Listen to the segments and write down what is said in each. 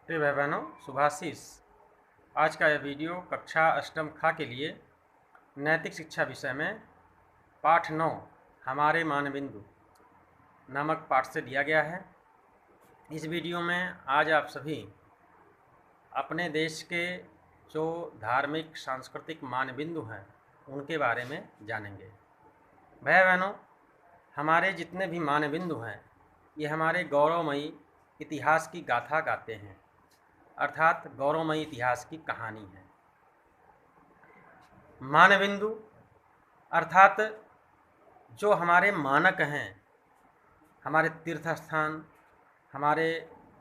प्रिय भाई बहनों, शुभाशीष। आज का यह वीडियो कक्षा अष्टम खा के लिए नैतिक शिक्षा विषय में पाठ 9 हमारे मानबिंदु नामक पाठ से लिया गया है। इस वीडियो में आज आप सभी अपने देश के जो धार्मिक सांस्कृतिक मानबिंदु हैं उनके बारे में जानेंगे। भाई बहनों, हमारे जितने भी मानबिंदु हैं ये हमारे गौरवमयी इतिहास की गाथा गाते हैं, अर्थात गौरवमयी इतिहास की कहानी है। मानबिंदु अर्थात जो हमारे मानक हैं, हमारे तीर्थ स्थान, हमारे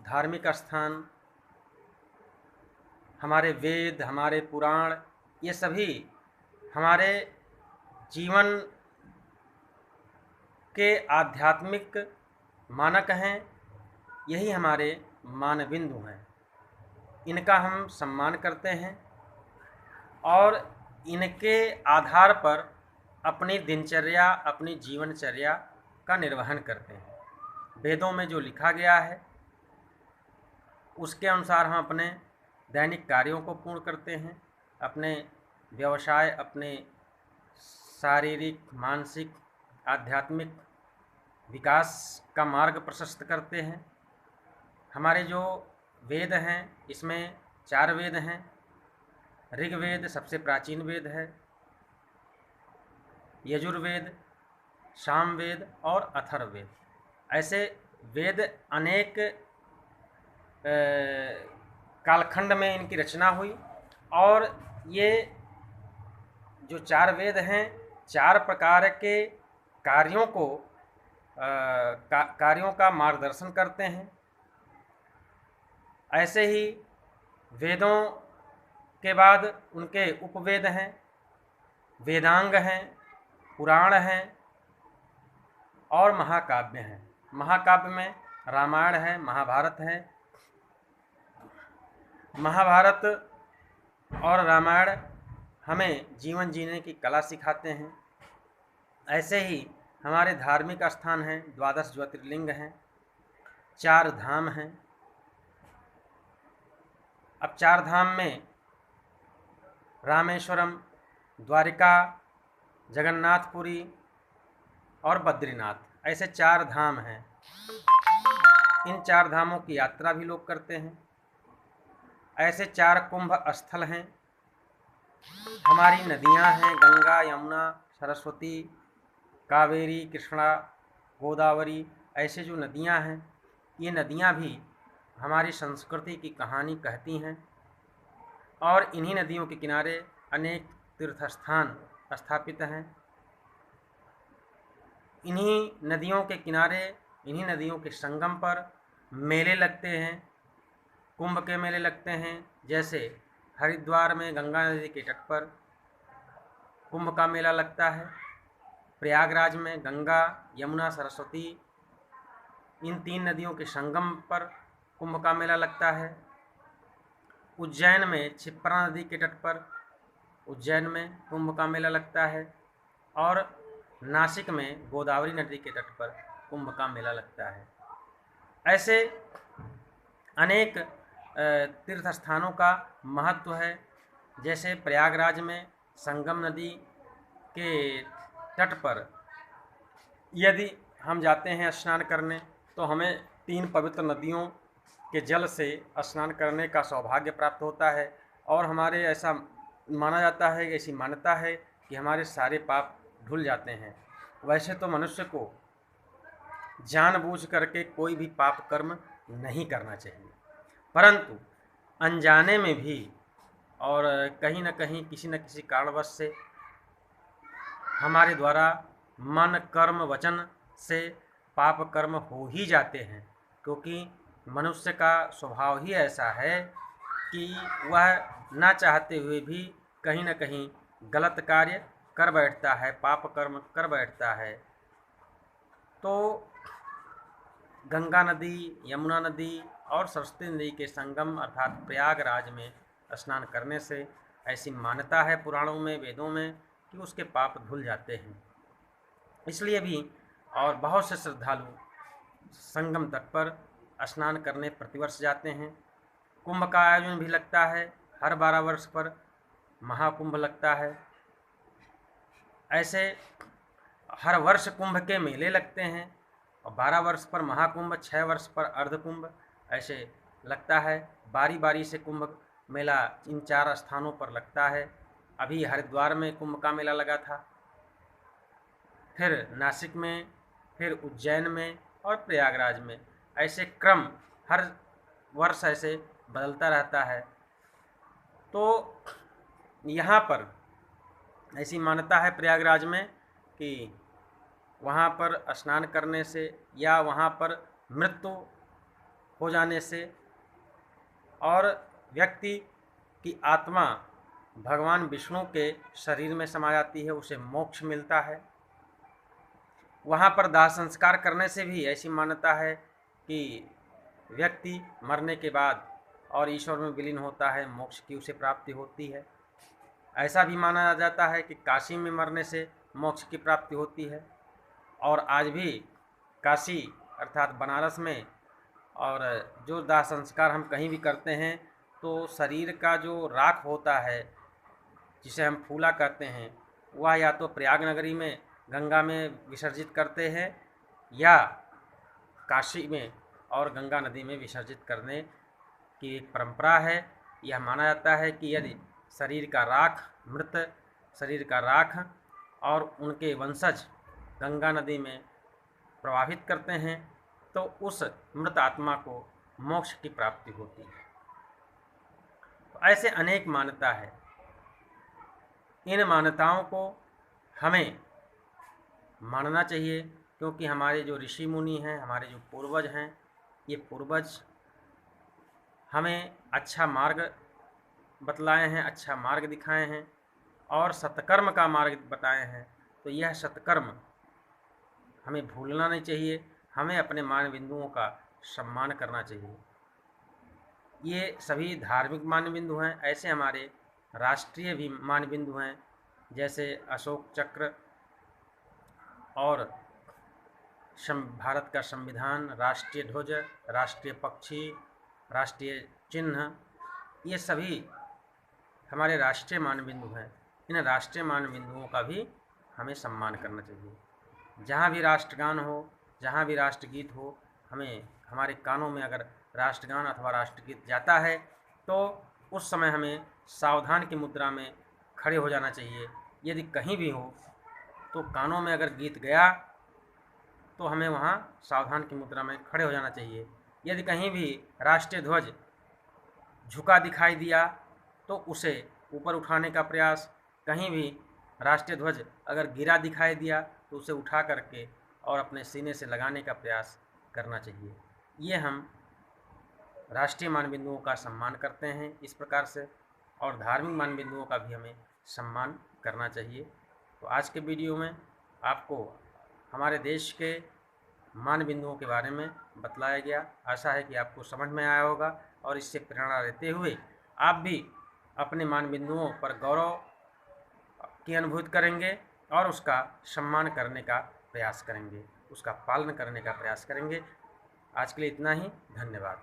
धार्मिक स्थान, हमारे वेद, हमारे पुराण, ये सभी हमारे जीवन के आध्यात्मिक मानक हैं। यही हमारे मानबिंदु हैं। इनका हम सम्मान करते हैं और इनके आधार पर अपनी दिनचर्या, अपनी जीवनचर्या का निर्वहन करते हैं। वेदों में जो लिखा गया है उसके अनुसार हम अपने दैनिक कार्यों को पूर्ण करते हैं, अपने व्यवसाय, अपने शारीरिक, मानसिक, आध्यात्मिक विकास का मार्ग प्रशस्त करते हैं। हमारे जो वेद हैं इसमें 4 वेद हैं। ऋग्वेद सबसे प्राचीन वेद है, यजुर्वेद, सामवेद और अथर्ववेद। ऐसे वेद अनेक कालखंड में इनकी रचना हुई और ये जो 4 वेद हैं 4 प्रकार के कार्यों को कार्यों का मार्गदर्शन करते हैं। ऐसे ही वेदों के बाद उनके उपवेद हैं, वेदांग हैं, पुराण हैं और महाकाव्य हैं। महाकाव्य में रामायण है, महाभारत है। महाभारत और रामायण हमें जीवन जीने की कला सिखाते हैं। ऐसे ही हमारे धार्मिक स्थान हैं, 12 ज्योतिर्लिंग हैं, 4 धाम हैं। अब 4 धाम में रामेश्वरम, द्वारिका, जगन्नाथपुरी और बद्रीनाथ, ऐसे 4 धाम हैं। इन 4 धामों की यात्रा भी लोग करते हैं। ऐसे 4 कुंभ स्थल हैं। हमारी नदियां हैं, गंगा, यमुना, सरस्वती, कावेरी, कृष्णा, गोदावरी। ऐसे जो नदियां हैं ये नदियां भी हमारी संस्कृति की कहानी कहती हैं और इन्हीं नदियों के किनारे अनेक तीर्थ स्थान स्थापित हैं। इन्हीं नदियों के किनारे, इन्हीं नदियों के संगम पर मेले लगते हैं, कुंभ के मेले लगते हैं। जैसे हरिद्वार में गंगा नदी के तट पर कुंभ का मेला लगता है। प्रयागराज में गंगा, यमुना, सरस्वती, इन 3 नदियों के संगम पर कुंभ का मेला लगता है। उज्जैन में क्षिप्रा नदी के तट पर उज्जैन में कुंभ का मेला लगता है और नासिक में गोदावरी नदी के तट पर कुंभ का मेला लगता है। ऐसे अनेक तीर्थ स्थानों का महत्व है। जैसे प्रयागराज में संगम नदी के तट पर यदि हम जाते हैं स्नान करने तो हमें 3 पवित्र नदियों के जल से स्नान करने का सौभाग्य प्राप्त होता है और हमारे ऐसा माना जाता है, ऐसी मान्यता है कि हमारे सारे पाप धुल जाते हैं। वैसे तो मनुष्य को जानबूझ करके कोई भी पाप कर्म नहीं करना चाहिए, परंतु अनजाने में भी और कहीं न कहीं किसी न किसी कारणवश से हमारे द्वारा मन, कर्म, वचन से पाप कर्म हो ही जाते हैं, क्योंकि मनुष्य का स्वभाव ही ऐसा है कि वह ना चाहते हुए भी कहीं न कहीं गलत कार्य कर बैठता है, पाप कर्म कर बैठता है। तो गंगा नदी, यमुना नदी और सरस्वती नदी के संगम अर्थात प्रयागराज में स्नान करने से ऐसी मान्यता है पुराणों में, वेदों में, कि उसके पाप धुल जाते हैं। इसलिए भी और बहुत से श्रद्धालु संगम तट पर स्नान करने प्रतिवर्ष जाते हैं। कुंभ का आयोजन भी लगता है, हर 12 वर्ष पर महाकुंभ लगता है। ऐसे हर वर्ष कुंभ के मेले लगते हैं और 12 वर्ष पर महाकुंभ, 6 वर्ष पर अर्धकुंभ ऐसे लगता है। बारी बारी से कुंभ मेला इन 4 स्थानों पर लगता है। अभी हरिद्वार में कुंभ का मेला लगा था, फिर नासिक में, फिर उज्जैन में और प्रयागराज में। ऐसे क्रम हर वर्ष ऐसे बदलता रहता है। तो यहाँ पर ऐसी मान्यता है प्रयागराज में कि वहाँ पर स्नान करने से या वहाँ पर मृत्यु हो जाने से और व्यक्ति की आत्मा भगवान विष्णु के शरीर में समा जाती है, उसे मोक्ष मिलता है। वहाँ पर दाह संस्कार करने से भी ऐसी मान्यता है कि व्यक्ति मरने के बाद और ईश्वर में विलीन होता है, मोक्ष की उसे प्राप्ति होती है। ऐसा भी माना जाता है कि काशी में मरने से मोक्ष की प्राप्ति होती है। और आज भी काशी अर्थात बनारस में और जो दाह संस्कार हम कहीं भी करते हैं तो शरीर का जो राख होता है, जिसे हम फूला कहते हैं, वह या तो प्रयाग नगरी में गंगा में विसर्जित करते हैं या काशी में और गंगा नदी में विसर्जित करने की एक परंपरा है। यह माना जाता है कि यदि शरीर का राख, मृत शरीर का राख और उनके वंशज गंगा नदी में प्रवाहित करते हैं तो उस मृत आत्मा को मोक्ष की प्राप्ति होती है। तो ऐसे अनेक मान्यता है। इन मान्यताओं को हमें मानना चाहिए, क्योंकि हमारे जो ऋषि मुनि हैं, हमारे जो पूर्वज हैं, ये पूर्वज हमें अच्छा मार्ग बतलाए हैं, अच्छा मार्ग दिखाए हैं और सत्कर्म का मार्ग बताए हैं। तो यह सत्कर्म हमें भूलना नहीं चाहिए। हमें अपने मान बिंदुओं का सम्मान करना चाहिए। ये सभी धार्मिक मान बिंदु हैं। ऐसे हमारे राष्ट्रीय भी मान बिंदु हैं, जैसे अशोक चक्र और भारत का संविधान, राष्ट्रीय ध्वज, राष्ट्रीय पक्षी, राष्ट्रीय चिन्ह, ये सभी हमारे राष्ट्रीय मान बिंदु हैं। इन राष्ट्रीय मान बिंदुओं का भी हमें सम्मान करना चाहिए। जहाँ भी राष्ट्रगान हो, जहाँ भी राष्ट्रगीत हो, हमें हमारे कानों में अगर राष्ट्रगान अथवा राष्ट्रगीत जाता है तो उस समय हमें सावधान की मुद्रा में खड़े हो जाना चाहिए। यदि कहीं भी हो तो कानों में अगर गीत गया तो हमें वहाँ सावधान की मुद्रा में खड़े हो जाना चाहिए। यदि कहीं भी राष्ट्रीय ध्वज झुका दिखाई दिया तो उसे ऊपर उठाने का प्रयास, कहीं भी राष्ट्रीय ध्वज अगर गिरा दिखाई दिया तो उसे उठा करके और अपने सीने से लगाने का प्रयास करना चाहिए। ये हम राष्ट्रीय मान बिंदुओं का सम्मान करते हैं इस प्रकार से, और धार्मिक मान बिंदुओं का भी हमें सम्मान करना चाहिए। तो आज के वीडियो में आपको हमारे देश के मान बिंदुओं के बारे में बतलाया गया। आशा है कि आपको समझ में आया होगा और इससे प्रेरणा लेते हुए आप भी अपने मान बिंदुओं पर गौरव की अनुभूति करेंगे और उसका सम्मान करने का प्रयास करेंगे, उसका पालन करने का प्रयास करेंगे। आज के लिए इतना ही। धन्यवाद।